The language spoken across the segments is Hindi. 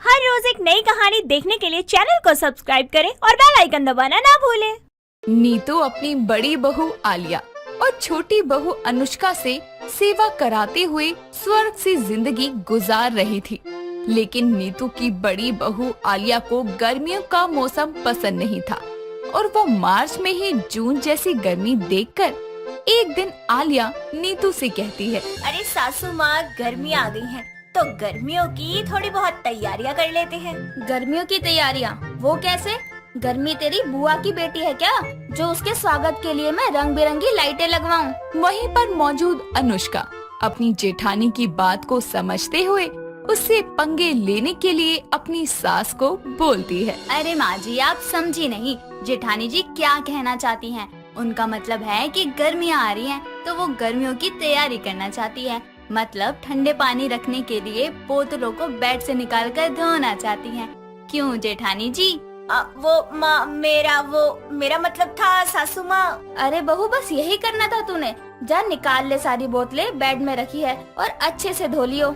हर रोज एक नई कहानी देखने के लिए चैनल को सब्सक्राइब करें और बेल आइकन दबाना ना भूलें। नीतू अपनी बड़ी बहू आलिया और छोटी बहू अनुष्का से सेवा कराते हुए स्वर्ग सी जिंदगी गुजार रही थी। लेकिन नीतू की बड़ी बहू आलिया को गर्मियों का मौसम पसंद नहीं था और वो मार्च में ही जून जैसी गर्मी देखकर एक दिन आलिया नीतू से कहती है, अरे सासू माँ, गर्मी आ गई है तो गर्मियों की थोड़ी बहुत तैयारियां कर लेते हैं। गर्मियों की तैयारियां? वो कैसे? गर्मी तेरी बुआ की बेटी है क्या, जो उसके स्वागत के लिए मैं रंग बिरंगी लाइटें लगवाऊं? वहीं पर मौजूद अनुष्का अपनी जेठानी की बात को समझते हुए उससे पंगे लेने के लिए अपनी सास को बोलती है, अरे माँ जी, आप समझी नहीं, जेठानी जी क्या कहना चाहती हैं। उनका मतलब है कि गर्मियाँ आ रही हैं तो वो गर्मियों की तैयारी करना चाहती है। मतलब ठंडे पानी रखने के लिए बोतलों को बेड से निकालकर धोना चाहती हैं। क्यों जेठानी जी? मेरा मतलब था सासू माँ। अरे बहू, बस यही करना था तूने। जा निकाल ले, सारी बोतलें बेड में रखी है और अच्छे से धो लियो।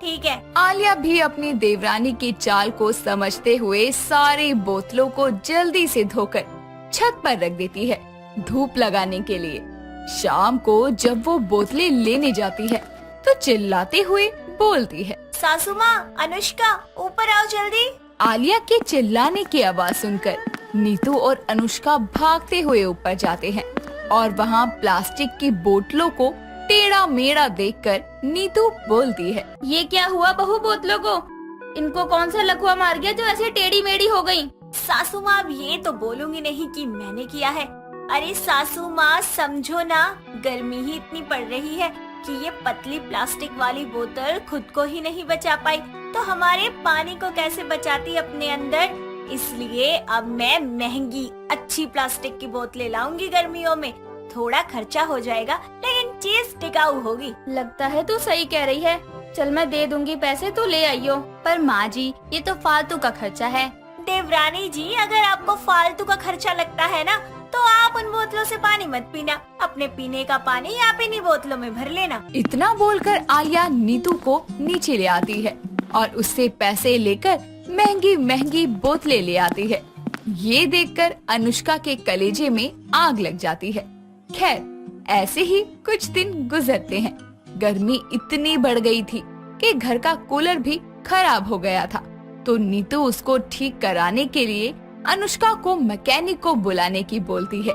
ठीक है। आलिया भी अपनी देवरानी की चाल को समझते हुए सारी बोतलों को जल्दी से धोकर छत पर रख देती है धूप लगाने के लिए। शाम को जब वो बोतलें लेने जाती है तो चिल्लाते हुए बोलती है, सासू माँ, अनुष्का, ऊपर आओ जल्दी। आलिया के चिल्लाने की आवाज सुनकर नीतू और अनुष्का भागते हुए ऊपर जाते हैं और वहाँ प्लास्टिक की बोतलों को टेढ़ा मेढ़ा देखकर नीतू बोलती है, ये क्या हुआ बहू बोतलों को? इनको कौन सा लकवा मार गया जो ऐसे टेढ़ी मेढ़ी हो गयी? सासू माँ, अब ये तो बोलूंगी नहीं कि मैंने किया है। अरे सासू माँ, समझो ना, गर्मी ही इतनी पड़ रही है कि ये पतली प्लास्टिक वाली बोतल खुद को ही नहीं बचा पाई तो हमारे पानी को कैसे बचाती अपने अंदर। इसलिए अब मैं महंगी अच्छी प्लास्टिक की बोतलें लाऊंगी गर्मियों में। थोड़ा खर्चा हो जाएगा लेकिन चीज टिकाऊ होगी। लगता है तू सही कह रही है। चल मैं दे दूंगी पैसे, तो ले आइयो। पर माँ जी, ये तो फालतू का खर्चा है। देवरानी जी, अगर आपको फालतू का खर्चा लगता है ना तो आप उन बोतलों से पानी मत पीना, अपने पीने का पानी आप इन्हीं बोतलों में भर लेना। इतना बोलकर आलिया नीतू को नीचे ले आती है और उससे पैसे लेकर महंगी महंगी बोतलें ले आती है। ये देखकर अनुष्का के कलेजे में आग लग जाती है। खैर, ऐसे ही कुछ दिन गुजरते हैं। गर्मी इतनी बढ़ गई थी कि घर का कूलर भी खराब हो गया था, तो नीतू उसको ठीक कराने के लिए अनुष्का को मैकेनिक को बुलाने की बोलती है।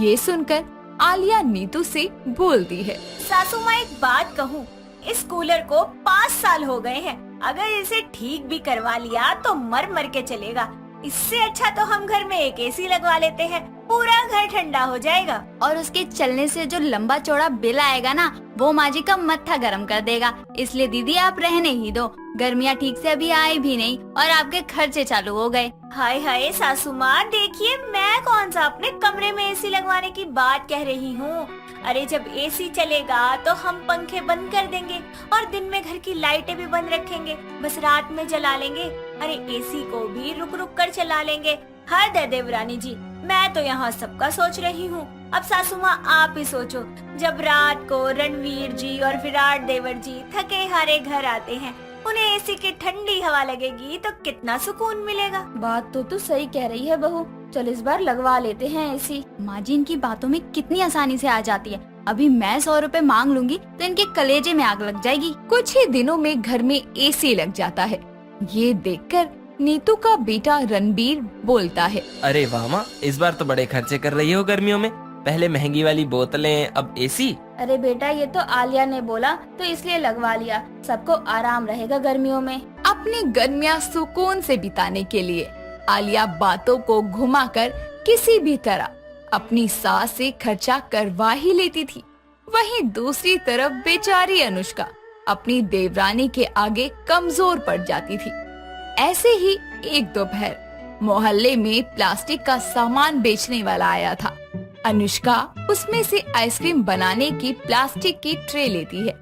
ये सुनकर आलिया नीतू से बोलती है, सासू माँ, एक बात कहूँ, इस कूलर को 5 साल हो गए हैं। अगर इसे ठीक भी करवा लिया तो मर मर के चलेगा। इससे अच्छा तो हम घर में एक एसी लगवा लेते हैं, पूरा घर ठंडा हो जाएगा। और उसके चलने से जो लंबा चौड़ा बिल आएगा ना, वो माँ जी का मत्था गर्म कर देगा। इसलिए दीदी आप रहने ही दो। गर्मियाँ ठीक से अभी आई भी नहीं और आपके खर्चे चालू हो गए। हाय हाय सासू माँ, देखिए मैं कौन सा अपने कमरे में एसी लगवाने की बात कह रही हूँ। अरे जब एसी चलेगा तो हम पंखे बंद कर देंगे और दिन में घर की लाइटें भी बंद रखेंगे, बस रात में जला लेंगे। अरे एसी को भी रुक रुक कर चला लेंगे। हद है देवरानी जी, मैं तो यहाँ सबका सोच रही हूँ। अब सासू माँ आप ही सोचो, जब रात को रणवीर जी और विराट देवर जी थके हारे घर आते हैं, उन्हें एसी की ठंडी हवा लगेगी तो कितना सुकून मिलेगा। बात तो तू सही कह रही है बहू। चल इस बार लगवा लेते हैं एसी। माँ जी इनकी बातों में कितनी आसानी से आ जाती है। अभी मैं 100 रुपए मांग लूंगी तो इनके कलेजे में आग लग जाएगी। कुछ ही दिनों में घर में एसी लग जाता है। ये देखकर नीतू का बेटा रणबीर बोलता है, अरे वाह माँ, इस बार तो बड़े खर्चे कर रही हो गर्मियों में। पहले महंगी वाली बोतलें, अब एसी। अरे बेटा, ये तो आलिया ने बोला तो इसलिए लगवा लिया। सबको आराम रहेगा गर्मियों में। अपनी गर्मियाँ सुकून से बिताने के लिए आलिया बातों को घुमाकर किसी भी तरह अपनी सास से खर्चा करवा ही लेती थी। वहीं दूसरी तरफ बेचारी अनुष्का अपनी देवरानी के आगे कमजोर पड़ जाती थी। ऐसे ही एक दोपहर मोहल्ले में प्लास्टिक का सामान बेचने वाला आया था। अनुष्का उसमें से आइसक्रीम बनाने की प्लास्टिक की ट्रे लेती है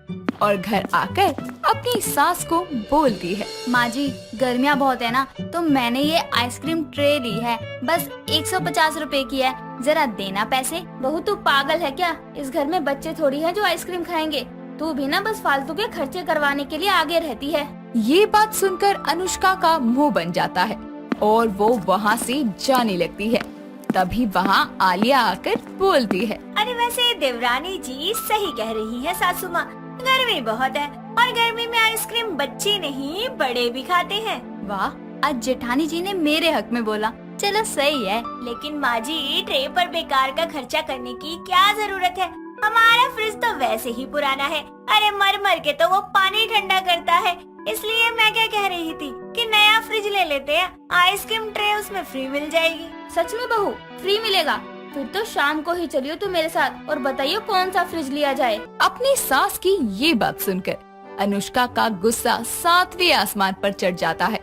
और घर आकर अपनी सास को बोलती है, माँ जी गर्मियाँ बहुत है ना, तो मैंने ये आइसक्रीम ट्रे ली है, बस 150 रुपए की है, जरा देना पैसे। बहू तू पागल है क्या? इस घर में बच्चे थोड़ी है जो आइसक्रीम खाएंगे। तू भी ना बस फालतू के खर्चे करवाने के लिए आगे रहती है। ये बात सुनकर अनुष्का का मुंह बन जाता है और वो वहाँ से जाने लगती है। तभी वहाँ आलिया आकर बोलती है, अरे वैसे देवरानी जी सही कह रही है सासू माँ, गर्मी बहुत है और गर्मी में आइसक्रीम बच्चे नहीं बड़े भी खाते हैं। वाह, आज जेठानी जी ने मेरे हक में बोला। चलो सही है। लेकिन माँ जी ट्रे पर बेकार का खर्चा करने की क्या जरूरत है? हमारा फ्रिज तो वैसे ही पुराना है। अरे मर मर के तो वो पानी ठंडा करता है। इसलिए मैं क्या कह रही थी कि नया फ्रिज ले लेते हैं, आइसक्रीम ट्रे उसमें फ्री मिल जाएगी। सच में बहू, फ्री मिलेगा? फिर तो शाम को ही चलियो तू मेरे साथ और बताइए कौन सा फ्रिज लिया जाए। अपनी सास की ये बात सुनकर अनुष्का का गुस्सा 7वें आसमान पर चढ़ जाता है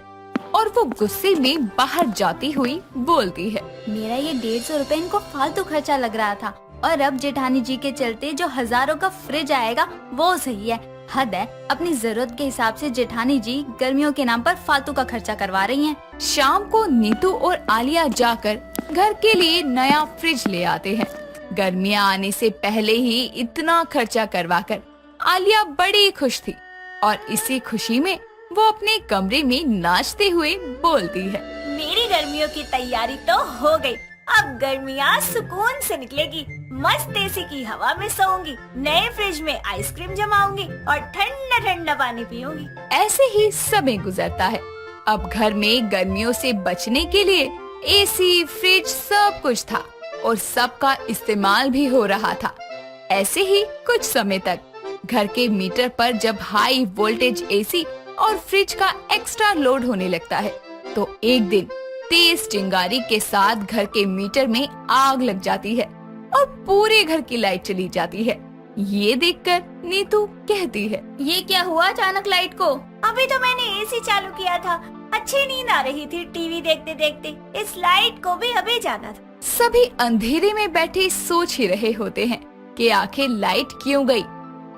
और वो गुस्से में बाहर जाती हुई बोलती है, मेरा ये 150 रुपए इनको फालतू खर्चा लग रहा था और अब जेठानी जी के चलते जो हजारों का फ्रिज आएगा वो सही है। हद है, अपनी जरूरत के हिसाब से जेठानी जी गर्मियों के नाम पर फालतू का खर्चा करवा रही हैं। शाम को नीतू और आलिया जाकर घर के लिए नया फ्रिज ले आते हैं। गर्मियां आने से पहले ही इतना खर्चा करवाकर आलिया बड़ी खुश थी और इसी खुशी में वो अपने कमरे में नाचते हुए बोलती है, मेरी गर्मियों की तैयारी तो हो गई। अब गर्मियाँ सुकून से निकलेगी। मस्त एसी की हवा में सोऊंगी, नए फ्रिज में आइसक्रीम जमाऊंगी और ठंडा ठंडा पानी पीऊंगी। ऐसे ही समय गुजरता है। अब घर में गर्मियों से बचने के लिए एसी, फ्रिज सब कुछ था और सबका इस्तेमाल भी हो रहा था। ऐसे ही कुछ समय तक घर के मीटर पर जब हाई वोल्टेज एसी और फ्रिज का एक्स्ट्रा लोड होने लगता है तो एक दिन तेज चिंगारी के साथ घर के मीटर में आग लग जाती है और पूरे घर की लाइट चली जाती है। ये देखकर नीतू कहती है, ये क्या हुआ अचानक लाइट को? अभी तो मैंने एसी चालू किया था, अच्छी नींद आ रही थी टीवी देखते देखते, इस लाइट को भी अभी जाना था। सभी अंधेरे में बैठे सोच ही रहे होते हैं कि आखिर लाइट क्यों गई।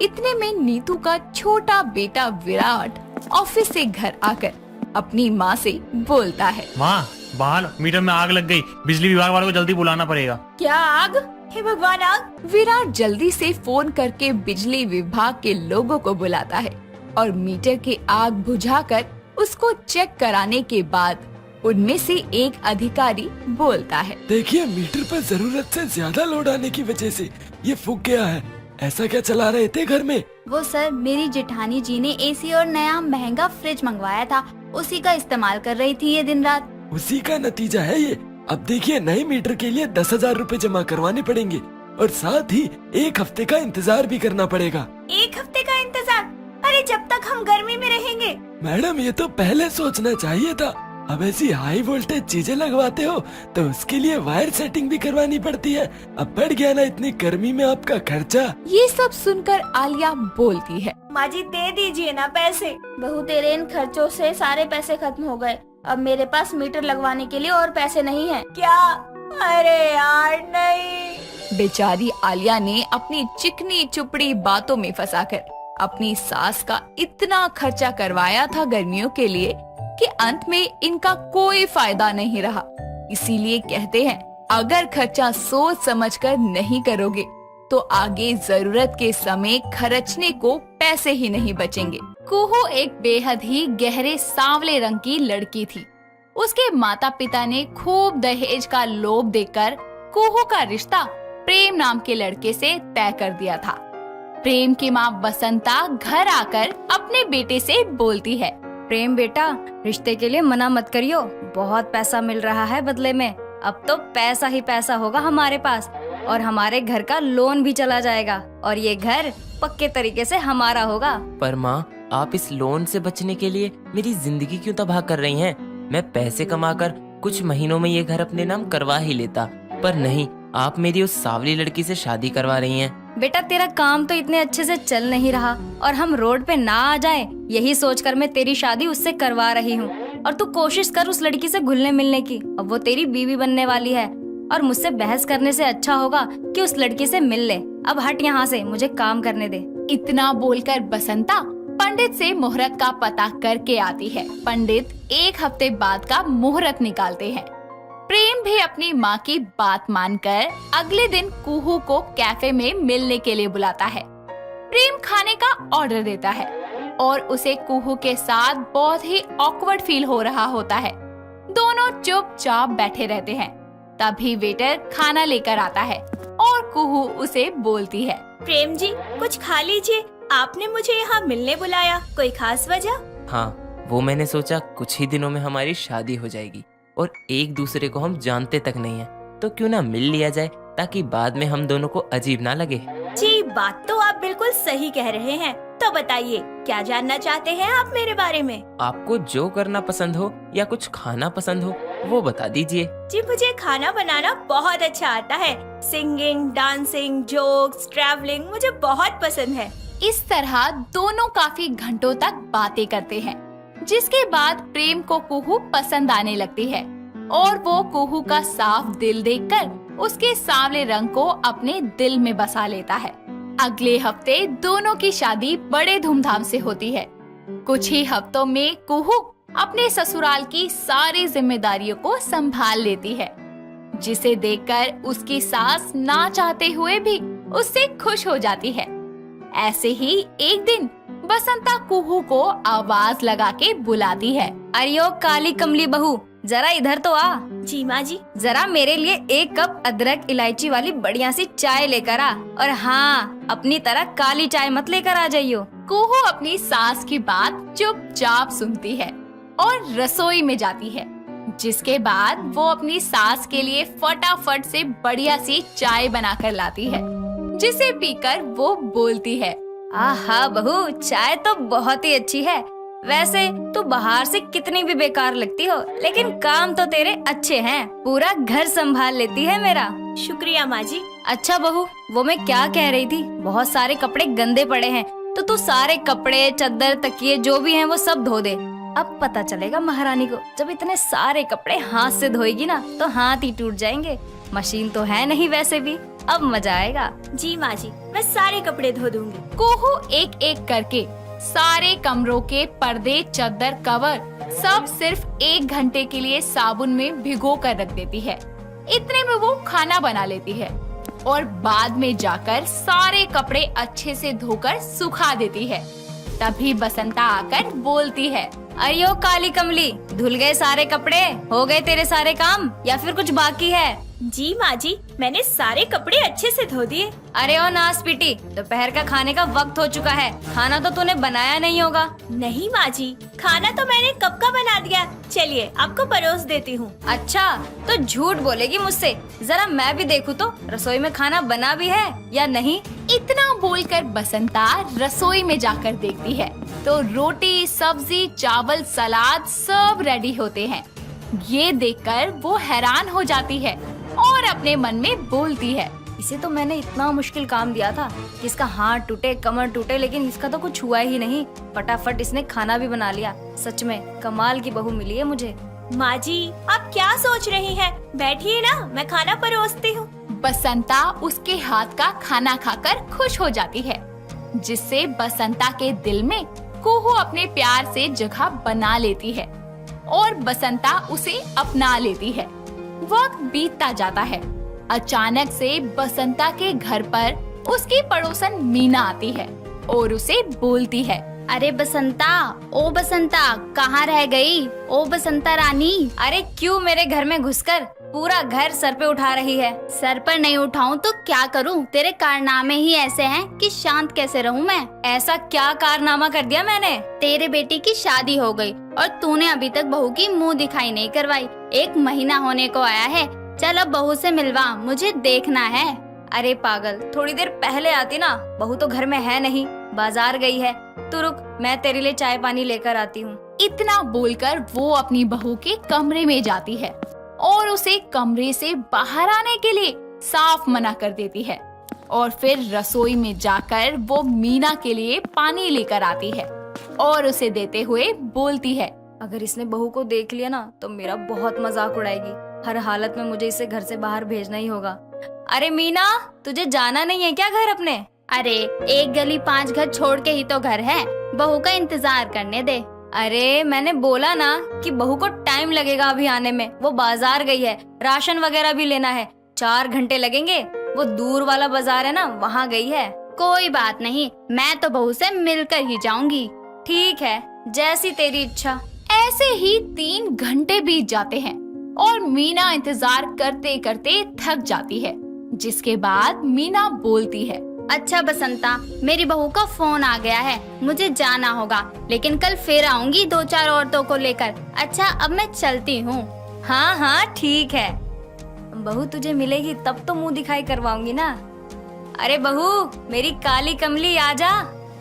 इतने में नीतू का छोटा बेटा विराट ऑफिस से घर आकर अपनी माँ से बोलता है, माँ, बाहर मीटर में आग लग गई, बिजली विभाग वालों को जल्दी बुलाना पड़ेगा। क्या आग? हे भगवान, आग! विराट जल्दी से फोन करके बिजली विभाग के लोगों को बुलाता है और मीटर की आग बुझाकर उसको चेक कराने के बाद उनमें से एक अधिकारी बोलता है, देखिए मीटर पर जरूरत से ज्यादा लोड आने की वजह से ये फूक गया है। ऐसा क्या चला रहे थे घर में? वो सर, मेरी जेठानी जी ने एसी और नया महंगा फ्रिज मंगवाया था, उसी का इस्तेमाल कर रही थी ये दिन रात। उसी का नतीजा है ये। अब देखिए नए मीटर के लिए 10,000 रूपए जमा करवाने पड़ेंगे और साथ ही 1 हफ्ते का इंतजार भी करना पड़ेगा। 1 हफ्ते का इंतजार? अरे जब तक हम गर्मी में रहेंगे। मैडम, ये तो पहले सोचना चाहिए था। अब ऐसी हाई वोल्टेज चीजें लगवाते हो तो उसके लिए वायर सेटिंग भी करवानी पड़ती है। अब बढ़ गया ना इतनी गर्मी में आपका खर्चा। ये सब सुनकर आलिया बोलती है, माँ जी दे दीजिए ना पैसे। बहू, तेरे इन खर्चों से सारे पैसे खत्म हो गए। अब मेरे पास मीटर लगवाने के लिए और पैसे नहीं हैं। क्या? अरे यार नहीं। बेचारी आलिया ने अपनी चिकनी चुपड़ी बातों में फंसाकर अपनी सास का इतना खर्चा करवाया था गर्मियों के लिए कि अंत में इनका कोई फायदा नहीं रहा। इसीलिए कहते हैं, अगर खर्चा सोच समझकर नहीं करोगे तो आगे जरूरत के समय खर्चने को पैसे ही नहीं बचेंगे। कुहू एक बेहद ही गहरे सांवले रंग की लड़की थी। उसके माता पिता ने खूब दहेज का लोभ देकर कुहू का रिश्ता प्रेम नाम के लड़के से तय कर दिया था। प्रेम की माँ बसंता घर आकर अपने बेटे से बोलती है, प्रेम बेटा, रिश्ते के लिए मना मत करियो, बहुत पैसा मिल रहा है बदले में। अब तो पैसा ही पैसा होगा हमारे पास और हमारे घर का लोन भी चला जाएगा और ये घर पक्के तरीके से हमारा होगा। पर माँ, आप इस लोन से बचने के लिए मेरी जिंदगी क्यों तबाह कर रही हैं? मैं पैसे कमाकर कुछ महीनों में ये घर अपने नाम करवा ही लेता, पर नहीं, आप मेरी उस सांवली लड़की से शादी करवा रही हैं। बेटा, तेरा काम तो इतने अच्छे से चल नहीं रहा और हम रोड पे ना आ जाए यही सोचकर मैं तेरी शादी उससे करवा रही हूँ। और तू कोशिश कर उस लड़की से घुलने मिलने की। अब वो तेरी बीवी बनने वाली है और मुझसे बहस करने से अच्छा होगा कि उस लड़की से मिल ले। अब हट यहाँ से, मुझे काम करने दे। इतना बोलकर बसंता पंडित से मुहूर्त का पता करके आती है। पंडित 1 हफ्ते बाद का मुहूर्त निकालते हैं। प्रेम भी अपनी माँ की बात मानकर अगले दिन कुहू को कैफे में मिलने के लिए बुलाता है। प्रेम खाने का ऑर्डर देता है। और उसे कुहू के साथ बहुत ही ऑकवर्ड फील हो रहा होता है। दोनों चुपचाप बैठे रहते हैं। तभी वेटर खाना लेकर आता है और कुहू उसे बोलती है, प्रेम जी कुछ खा लीजिए, आपने मुझे यहाँ मिलने बुलाया, कोई खास वजह? हाँ, वो मैंने सोचा कुछ ही दिनों में हमारी शादी हो जाएगी और एक दूसरे को हम जानते तक नहीं है, तो क्यों ना मिल लिया जाए ताकि बाद में हम दोनों को अजीब ना लगे। जी बात तो आप बिल्कुल सही कह रहे हैं। तो बताइए क्या जानना चाहते हैं आप मेरे बारे में? आपको जो करना पसंद हो या कुछ खाना पसंद हो वो बता दीजिए। जी मुझे खाना बनाना बहुत अच्छा आता है। सिंगिंग, डांसिंग, जोक्स, ट्रैवलिंग मुझे बहुत पसंद है। इस तरह दोनों काफी घंटों तक बातें करते हैं, जिसके बाद प्रेम को कुहू पसंद आने लगती है और वो कुहू का साफ दिल देखकर उसके सांवले रंग को अपने दिल में बसा लेता है। अगले हफ्ते दोनों की शादी बड़े धूमधाम से होती है। कुछ ही हफ्तों में कुहू अपने ससुराल की सारी जिम्मेदारियों को संभाल लेती है, जिसे देखकर उसकी सास ना चाहते हुए भी उससे खुश हो जाती है। ऐसे ही एक दिन बसंता कुहू को आवाज लगा के बुलाती है, अरे ओ काली कमली बहू, जरा इधर तो आ। जी माँ जी। जरा मेरे लिए 1 कप अदरक इलायची वाली बढ़िया सी चाय लेकर आ, और हाँ, अपनी तरह काली चाय मत लेकर आ जाइयो। कुहू अपनी सास की बात चुपचाप सुनती है और रसोई में जाती है, जिसके बाद वो अपनी सास के लिए फटाफट से बढ़िया सी चाय बनाकर लाती है, जिसे पीकर वो बोलती है, आहा बहू, चाय तो बहुत ही अच्छी है। वैसे तू बाहर से कितनी भी बेकार लगती हो, लेकिन काम तो तेरे अच्छे हैं, पूरा घर संभाल लेती है मेरा। शुक्रिया माँ जी। अच्छा बहू, वो मैं क्या कह रही थी, बहुत सारे कपड़े गंदे पड़े हैं, तो तू सारे कपड़े, चद्दर, तकिए जो भी हैं वो सब धो दे। अब पता चलेगा महारानी को, जब इतने सारे कपड़े हाथ से धोएगी ना तो हाथ ही टूट जाएंगे। मशीन तो है नहीं वैसे भी, अब मजा आएगा। जी माँ जी, मैं सारे कपड़े धो दूंगी। कुहू एक एक करके सारे कमरों के पर्दे, चद्दर, कवर सब सिर्फ 1 घंटे के लिए साबुन में भिगो कर रख देती है। इतने में वो खाना बना लेती है और बाद में जाकर सारे कपड़े अच्छे से धोकर सुखा देती है। तभी बसंता आकर बोलती है, अरे ओ काली कमली, धुल गए सारे कपड़े, हो गए तेरे सारे काम या फिर कुछ बाकी है? जी माँ जी, मैंने सारे कपड़े अच्छे से धो दिए। अरे ओ नास पीटी, दोपहर का खाने का वक्त हो चुका है, खाना तो तूने बनाया नहीं होगा। नहीं माँ जी, खाना तो मैंने कब का बना दिया, चलिए आपको परोस देती हूँ। अच्छा, तो झूठ बोलेगी मुझसे, जरा मैं भी देखूँ तो रसोई में खाना बना भी है या नहीं। इतना बोलकर बसंता रसोई में जाकर देखती है तो रोटी, सब्जी, चावल, सलाद सब रेडी होते हैं। ये देखकर वो हैरान हो जाती है और अपने मन में बोलती है, इसे तो मैंने इतना मुश्किल काम दिया था कि इसका हाथ टूटे, कमर टूटे, लेकिन इसका तो कुछ हुआ ही नहीं। फटाफट इसने खाना भी बना लिया। सच में कमाल की बहू मिली है मुझे। माँ जी, आप क्या सोच रही हैं? बैठिए ना, मैं खाना परोसती हूँ। बसंता उसके हाथ का खाना खाकर खुश हो जाती है, जिससे बसंता के दिल में कुहू अपने प्यार से जगह बना लेती है और बसंता उसे अपना लेती है। वक्त बीतता जाता है। अचानक से बसंता के घर पर उसकी पड़ोसन मीना आती है और उसे बोलती है, अरे बसंता, ओ बसंता, कहाँ रह गई? ओ बसंता रानी। अरे क्यों मेरे घर में घुसकर पूरा घर सर पे उठा रही है? सर पर नहीं उठाऊं तो क्या करूं? तेरे कारनामे ही ऐसे हैं कि शांत कैसे रहूं मैं? ऐसा क्या कारनामा कर दिया मैंने? तेरे बेटी की शादी हो गई और तूने अभी तक बहू की मुंह दिखाई नहीं करवाई। 1 महीना होने को आया है, चल अब बहू से मिलवा, मुझे देखना है। अरे पागल, थोड़ी देर पहले आती ना, बहू तो घर में है नहीं, बाजार गई है। तू रुक, मैं तेरे लिए चाय पानी लेकर आती हूँ। इतना बोलकर वो अपनी बहू के कमरे में जाती है और उसे कमरे से बाहर आने के लिए साफ मना कर देती है और फिर रसोई में जाकर वो मीना के लिए पानी लेकर आती है और उसे देते हुए बोलती है, अगर इसने बहू को देख लिया ना तो मेरा बहुत मजाक उड़ाएगी। हर हालत में मुझे इसे घर से बाहर भेजना ही होगा। अरे मीना, तुझे जाना नहीं है क्या घर अपने? अरे 1 गली 5 घर छोड़ के ही तो घर है, बहू का इंतजार करने दे। अरे मैंने बोला ना कि बहू को टाइम लगेगा अभी आने में, वो बाजार गई है, राशन वगैरह भी लेना है, 4 घंटे लगेंगे। वो दूर वाला बाजार है ना, वहाँ गई है। कोई बात नहीं, मैं तो बहू से मिलकर ही जाऊंगी। ठीक है, जैसी तेरी इच्छा। ऐसे ही 3 घंटे बीत जाते हैं और मीना इंतजार करते करते थक जाती है, जिसके बाद मीना बोलती है। अच्छा बसंता, मेरी बहू का फोन आ गया है, मुझे जाना होगा, लेकिन कल फिर आऊंगी 2-4 औरतों को लेकर। अच्छा अब मैं चलती हूँ। हाँ हाँ ठीक है, बहू तुझे मिलेगी तब तो मुंह दिखाई करवाऊंगी ना। अरे बहू, मेरी काली कमली आजा।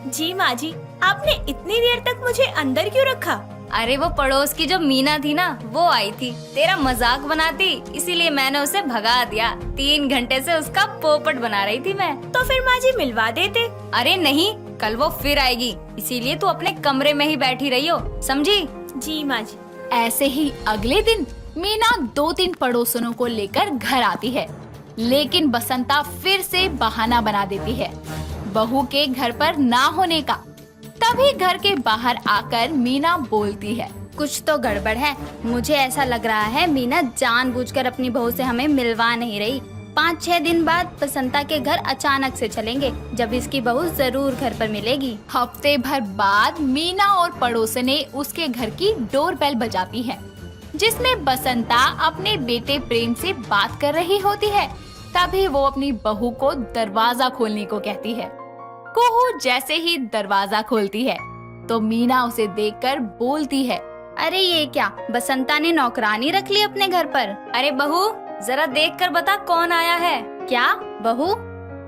जी माँ जी, आपने इतनी देर तक मुझे अंदर क्यों रखा? अरे वो पड़ोस की जो मीना थी ना, वो आई थी, तेरा मजाक बनाती, इसीलिए मैंने उसे भगा दिया। 3 घंटे से उसका पोपट बना रही थी मैं। तो फिर माँ जी मिलवा देते। अरे नहीं, कल वो फिर आएगी, इसीलिए तू अपने कमरे में ही बैठी रही हो, समझी? जी माँ जी। ऐसे ही अगले दिन मीना 2-3 पड़ोसनों को लेकर घर आती है, लेकिन बसंता फिर से बहाना बना देती है बहू के घर पर ना होने का। तभी घर के बाहर आकर मीना बोलती है। कुछ तो गड़बड़ है, मुझे ऐसा लग रहा है मीना जानबूझकर अपनी बहू से हमें मिलवा नहीं रही। 5-6 दिन बाद बसंता के घर अचानक से चलेंगे, जब इसकी बहू जरूर घर पर मिलेगी। हफ्ते भर बाद मीना और पड़ोसने उसके घर की डोरबेल बजाती है, जिसमें बसंता अपने बेटे प्रेम से बात कर रही होती है। तभी वो अपनी बहू को दरवाजा खोलने को कहती है। कुहू जैसे ही दरवाजा खोलती है तो मीना उसे देखकर बोलती है। अरे ये क्या, बसंता ने नौकरानी रख ली अपने घर पर? अरे बहू, जरा देख कर बता कौन आया है। क्या बहू?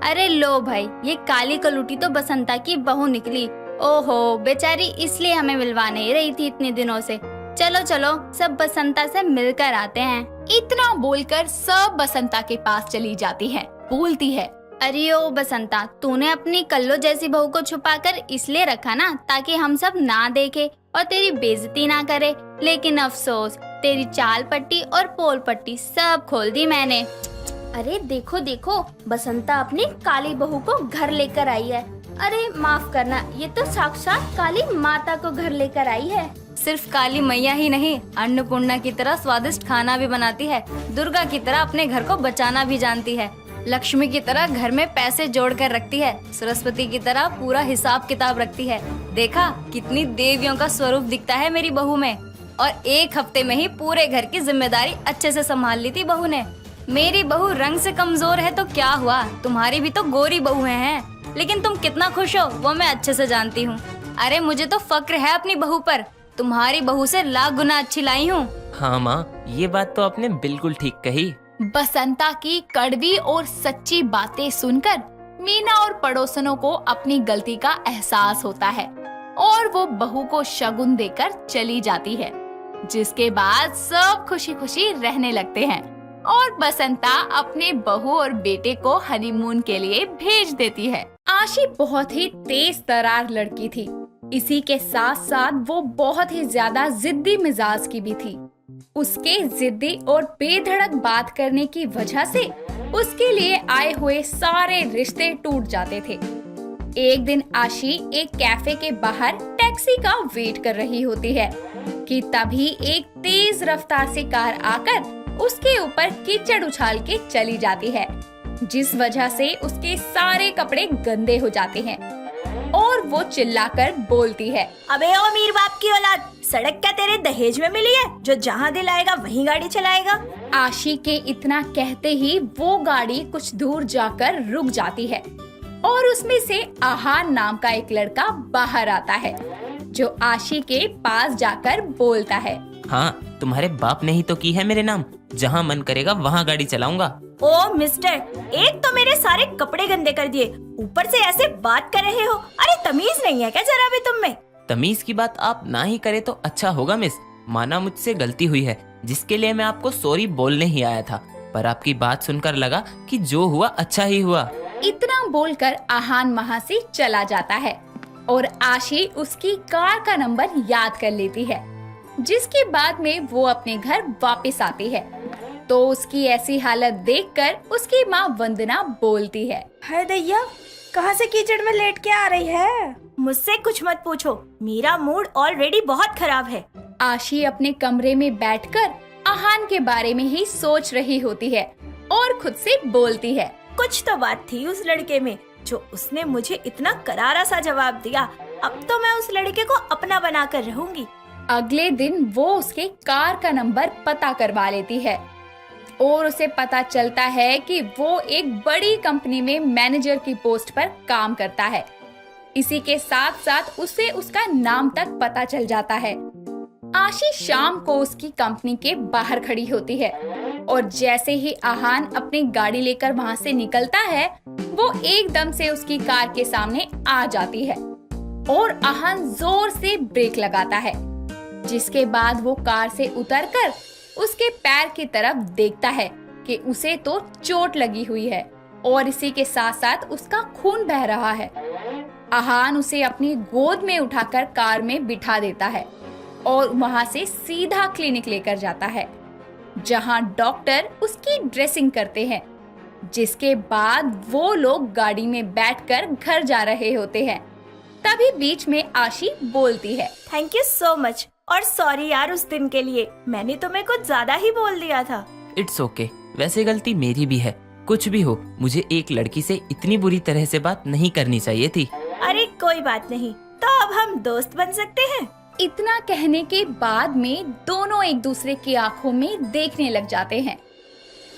अरे लो भाई, ये काली कलूटी तो बसंता की बहू निकली। ओहो, बेचारी इसलिए हमें मिलवा नहीं रही थी इतने दिनों से। चलो चलो, सब बसंता से मिलकर आते हैं। इतना बोलकर सब बसंता के पास चली जाती है। बोलती है, अरे ओ बसंता, तूने अपनी कल्लो जैसी बहू को छुपाकर इसलिए रखा ना, ताकि हम सब ना देखे और तेरी बेइज्जती ना करे। लेकिन अफसोस, तेरी चाल पट्टी और पोल पट्टी सब खोल दी मैंने। अरे देखो देखो, बसंता अपनी काली बहू को घर लेकर आई है। अरे माफ करना, ये तो साक्षात काली माता को घर लेकर आई है। सिर्फ काली मैया ही नहीं, अन्नपूर्णा की तरह स्वादिष्ट खाना भी बनाती है। दुर्गा की तरह अपने घर को बचाना भी जानती है। लक्ष्मी की तरह घर में पैसे जोड़ कर रखती है। सरस्वती की तरह पूरा हिसाब किताब रखती है। देखा कितनी देवियों का स्वरूप दिखता है मेरी बहू में। और 1 हफ्ते में ही पूरे घर की जिम्मेदारी अच्छे से संभाल ली थी बहू ने। मेरी बहू रंग से कमजोर है तो क्या हुआ, तुम्हारी भी तो गोरी बहुएं हैं, लेकिन तुम कितना खुश हो वो मैं अच्छे से जानती हूँ। अरे मुझे तो फक्र है अपनी बहू पर, तुम्हारी बहू से लाख गुना अच्छी लाई हूँ। हाँ माँ, ये बात तो आपने बिल्कुल ठीक कही। बसंता की कड़वी और सच्ची बातें सुनकर मीना और पड़ोसनों को अपनी गलती का एहसास होता है और वो बहू को शगुन देकर चली जाती है, जिसके बाद सब खुशी खुशी रहने लगते हैं और बसंता अपने बहू और बेटे को हनीमून के लिए भेज देती है। आशी बहुत ही तेज तरार लड़की थी। इसी के साथ साथ वो बहुत ही ज्यादा जिद्दी मिजाज की भी थी। उसके जिद्दी और बेधड़क बात करने की वजह से उसके लिए आए हुए सारे रिश्ते टूट जाते थे। एक दिन आशी एक कैफे के बाहर टैक्सी का वेट कर रही होती है कि तभी एक तेज रफ्तार से कार आकर उसके ऊपर कीचड़ उछाल के चली जाती है, जिस वजह से उसके सारे कपड़े गंदे हो जाते हैं और वो चिल्लाकर बोलती है, अबे ओ अमीर बाप की औलाद, सड़क क्या तेरे दहेज में मिली है जो जहाँ दिल आएगा वहीं गाड़ी चलाएगा। आशी के इतना कहते ही वो गाड़ी कुछ दूर जाकर रुक जाती है और उसमें से आहान नाम का एक लड़का बाहर आता है, जो आशी के पास जाकर बोलता है, हाँ, तुम्हारे बाप ने ही तो की है मेरे नाम, जहाँ मन करेगा वहाँ गाड़ी चलाऊंगा। ओ मिस्टर, एक तो मेरे सारे कपड़े गंदे कर दिए, ऊपर से ऐसे बात कर रहे हो। अरे तमीज नहीं है क्या जरा भी तुम में? तमीज की बात आप ना ही करे तो अच्छा होगा मिस। माना मुझसे गलती हुई है, जिसके लिए मैं आपको सॉरी बोलने ही आया था, पर आपकी बात सुनकर लगा कि जो हुआ अच्छा ही हुआ। इतना बोलकर आहान वहाँ से चला जाता है और आशी उसकी कार का नंबर याद कर लेती है, जिसके बाद में वो अपने घर वापस आती है तो उसकी ऐसी हालत देखकर उसकी माँ वंदना बोलती है, हाय दैया, कहाँ से कीचड़ में लेट के आ रही है? मुझसे कुछ मत पूछो, मेरा मूड ऑलरेडी बहुत खराब है। आशी अपने कमरे में बैठकर आहान के बारे में ही सोच रही होती है और खुद से बोलती है, कुछ तो बात थी उस लड़के में जो उसने मुझे इतना करारा सा जवाब दिया। अब तो मैं उस लड़के को अपना बनाकर रहूंगी। अगले दिन वो उसके कार का नंबर पता करवा लेती है और उसे पता चलता है कि वो एक बड़ी कंपनी में मैनेजर की पोस्ट पर काम करता है। इसी के साथ साथ उसे उसका नाम तक पता चल जाता है। आशी शाम को उसकी कंपनी के बाहर खड़ी होती है और जैसे ही आहान अपनी गाड़ी लेकर वहां से निकलता है, वो एकदम से उसकी कार के सामने आ जाती है और आहान जोर से ब्रेक लगाता है, जिसके बाद वो कार से उतरकर उसके पैर की तरफ देखता है कि उसे तो चोट लगी हुई है और इसी के साथ साथ उसका खून बह रहा है। आहान उसे अपनी गोद में उठाकर कार में बिठा देता है और वहां से सीधा क्लिनिक लेकर जाता है, जहां डॉक्टर उसकी ड्रेसिंग करते हैं। जिसके बाद वो लोग गाड़ी में बैठकर घर जा रहे होते हैं। तभी बीच में आशी बोलती है, थैंक यू सो मच और सॉरी यार उस दिन के लिए, मैंने तुम्हें कुछ ज्यादा ही बोल दिया था। इट्स ओके, वैसे गलती मेरी भी है। कुछ भी हो, मुझे एक लड़की से इतनी बुरी तरह से बात नहीं करनी चाहिए थी। अरे कोई बात नहीं, तो अब हम दोस्त बन सकते हैं। इतना कहने के बाद में दोनों एक दूसरे की आंखों में देखने लग जाते हैं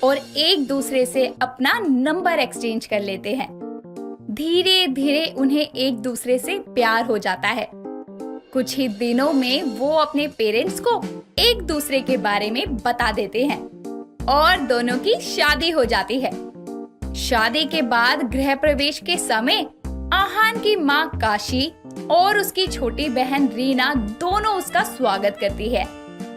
और एक दूसरे से अपना नंबर एक्सचेंज कर लेते हैं। धीरे धीरे उन्हें एक दूसरे से प्यार हो जाता है। कुछ ही दिनों में वो अपने पेरेंट्स को एक दूसरे के बारे में बता देते हैं और दोनों की शादी हो जाती है। शादी के बाद गृह प्रवेश के समय आहान की माँ काशी और उसकी छोटी बहन रीना दोनों उसका स्वागत करती है।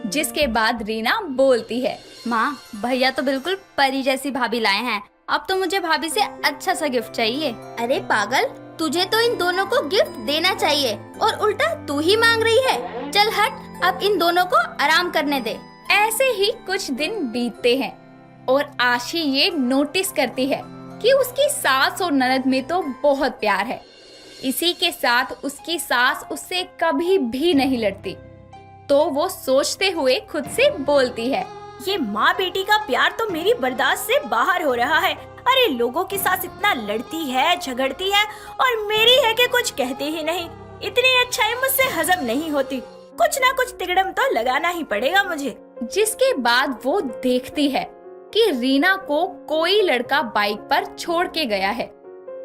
जिसके बाद रीना बोलती है, माँ, भैया तो बिल्कुल परी जैसी भाभी लाए हैं। अब तो मुझे भाभी से अच्छा सा गिफ्ट चाहिए। अरे पागल, तुझे तो इन दोनों को गिफ्ट देना चाहिए और उल्टा तू ही मांग रही है। चल हट, अब इन दोनों को आराम करने दे। ऐसे ही कुछ दिन बीतते हैं और आशी ये नोटिस करती है कि उसकी सास और ननद में तो बहुत प्यार है। इसी के साथ उसकी सास उससे कभी भी नहीं लड़ती, तो वो सोचते हुए खुद से बोलती है, ये माँ बेटी का प्यार तो मेरी बर्दाश्त से बाहर हो रहा है। अरे लोगों की सास इतना लड़ती है, झगड़ती है और मेरी है कि कुछ कहती ही नहीं। इतनी अच्छाई मुझसे हजम नहीं होती, कुछ ना कुछ तिगड़म तो लगाना ही पड़ेगा मुझे। जिसके बाद वो देखती है कि रीना को कोई लड़का बाइक पर छोड़ के गया है।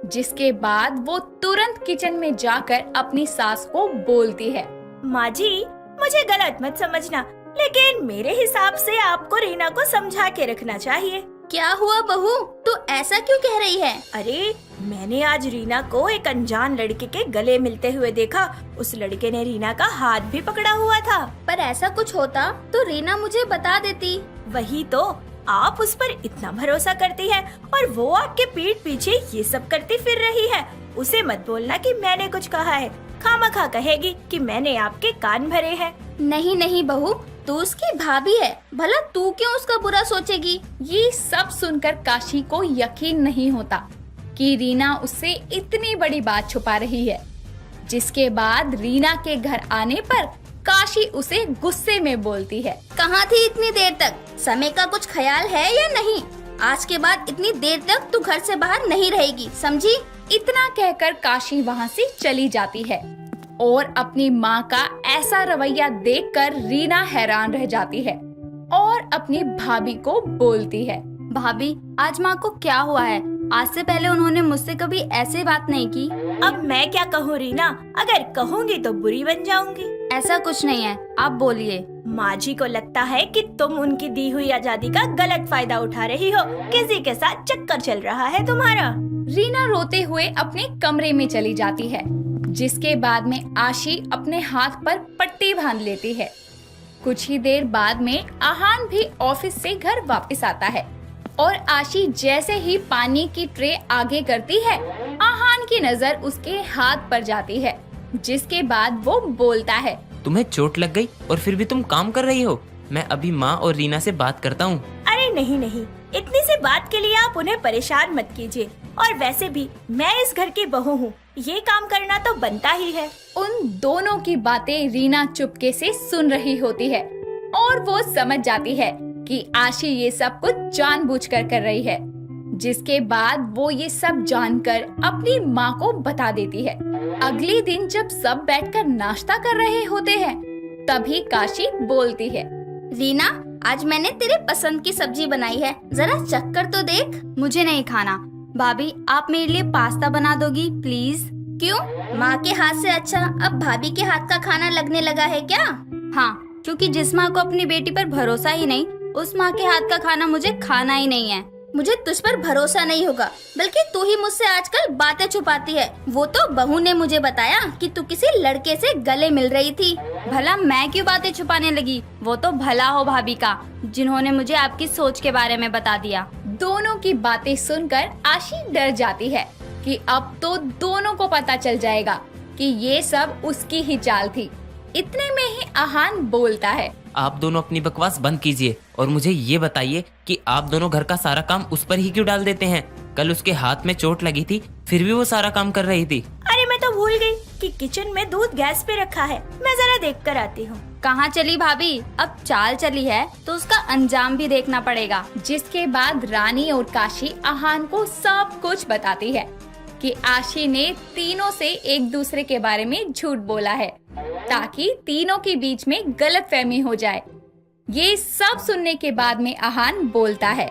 जिसके बाद वो तुरंत किचन में जाकर अपनी सास को बोलती है, माँ जी, मुझे गलत मत समझना, लेकिन मेरे हिसाब से आपको रीना को समझा के रखना चाहिए। क्या हुआ बहू, तू ऐसा क्यों कह रही है? अरे मैंने आज रीना को एक अनजान लड़के के गले मिलते हुए देखा। उस लड़के ने रीना का हाथ भी पकड़ा हुआ था। पर ऐसा कुछ होता तो रीना मुझे बता देती। वही तो, आप उस पर इतना भरोसा करती हैं और वो आपके पीठ पीछे ये सब करती फिर रही है। उसे मत बोलना कि मैंने कुछ कहा है, खामखा कहेगी कि मैंने आपके कान भरे हैं। नहीं नहीं बहू, तू उसकी भाभी है, भला तू क्यों उसका बुरा सोचेगी? ये सब सुनकर काशी को यकीन नहीं होता कि रीना उससे इतनी बड़ी बात छुपा रही है। जिसके बाद रीना के घर आने पर काशी उसे गुस्से में बोलती है, कहाँ थी इतनी देर तक? समय का कुछ ख्याल है या नहीं? आज के बाद इतनी देर तक तू घर से बाहर नहीं रहेगी, समझी? इतना कहकर काशी वहाँ से चली जाती है और अपनी माँ का ऐसा रवैया देखकर रीना हैरान रह जाती है और अपनी भाभी को बोलती है, भाभी, आज माँ को क्या हुआ है? आज से पहले उन्होंने मुझसे कभी ऐसे बात नहीं की। अब मैं क्या कहूँ रीना, अगर कहूँगी तो बुरी बन जाऊंगी। ऐसा कुछ नहीं है, आप बोलिए। माँ जी को लगता है कि तुम उनकी दी हुई आजादी का गलत फायदा उठा रही हो। किसी के साथ चक्कर चल रहा है तुम्हारा। रीना रोते हुए अपने कमरे में चली जाती है। जिसके बाद में आशी अपने हाथ पर पट्टी बांध लेती है। कुछ ही देर बाद में आहान भी ऑफिस से घर वापस आता है और आशी जैसे ही पानी की ट्रे आगे करती है, आहान की नजर उसके हाथ पर जाती है। जिसके बाद वो बोलता है, तुम्हें चोट लग गई और फिर भी तुम काम कर रही हो? मैं अभी माँ और रीना से बात करता हूँ। अरे नहीं नहीं, इतनी सी बात के लिए आप उन्हें परेशान मत कीजिए। और वैसे भी मैं इस घर की बहू हूँ, ये काम करना तो बनता ही है। उन दोनों की बातें रीना चुपके से सुन रही होती है और वो समझ जाती है कि आशी ये सब कुछ जानबूझकर कर रही है। जिसके बाद वो ये सब जानकर अपनी माँ को बता देती है। अगले दिन जब सब बैठकर नाश्ता कर रहे होते हैं, तभी काशी बोलती है, रीना, आज मैंने तेरे पसंद की सब्जी बनाई है, जरा चख कर तो देख। मुझे नहीं खाना। भाभी, आप मेरे लिए पास्ता बना दोगी प्लीज? क्यों? माँ के हाथ से अच्छा अब भाभी के हाथ का खाना लगने लगा है क्या? हाँ, क्योंकि जिस माँ को अपनी बेटी पर भरोसा ही नहीं, उस माँ के हाथ का खाना मुझे खाना ही नहीं है। मुझे तुझ पर भरोसा नहीं होगा, बल्कि तू ही मुझसे आजकल बातें छुपाती है। वो तो बहू ने मुझे बताया कि तू किसी लड़के से गले मिल रही थी। भला मैं क्यों बातें छुपाने लगी? वो तो भला हो भाभी का, जिन्होंने मुझे आपकी सोच के बारे में बता दिया। दोनों की बातें सुनकर आशी डर जाती है कि अब तो दोनों को पता चल जाएगा कि ये सब उसकी ही चाल थी। इतने में ही आहान बोलता है, आप दोनों अपनी बकवास बंद कीजिए और मुझे ये बताइए कि आप दोनों घर का सारा काम उस पर ही क्यों डाल देते हैं? कल उसके हाथ में चोट लगी थी, फिर भी वो सारा काम कर रही थी। अरे मैं तो भूल गई कि किचन में दूध गैस पे रखा है। मैं जरा देख कर आती हूँ। कहाँ चली भाभी? अब चाल चली है तो उसका अंजाम भी देखना पड़ेगा। जिसके बाद रानी और काशी आहान को सब कुछ बताती है कि आशी ने तीनों से एक दूसरे के बारे में झूठ बोला है ताकि तीनों के बीच में गलतफहमी हो जाए। ये सब सुनने के बाद में आहान बोलता है,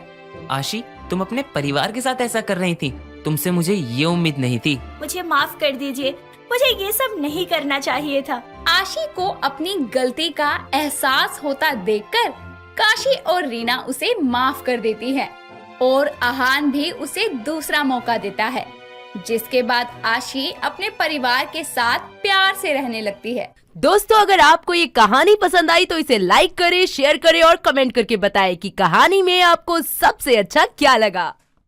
आशी, तुम अपने परिवार के साथ ऐसा कर रही थी। तुमसे मुझे ये उम्मीद नहीं थी। मुझे माफ कर दीजिए, मुझे ये सब नहीं करना चाहिए था। आशी को अपनी गलती का एहसास होता देखकर काशी और रीना उसे माफ कर देती है और आहान भी उसे दूसरा मौका देता है। जिसके बाद आशी अपने परिवार के साथ प्यार से रहने लगती है। दोस्तों, अगर आपको ये कहानी पसंद आई तो इसे लाइक करें, शेयर करें और कमेंट करके बताएं कि कहानी में आपको सबसे अच्छा क्या लगा।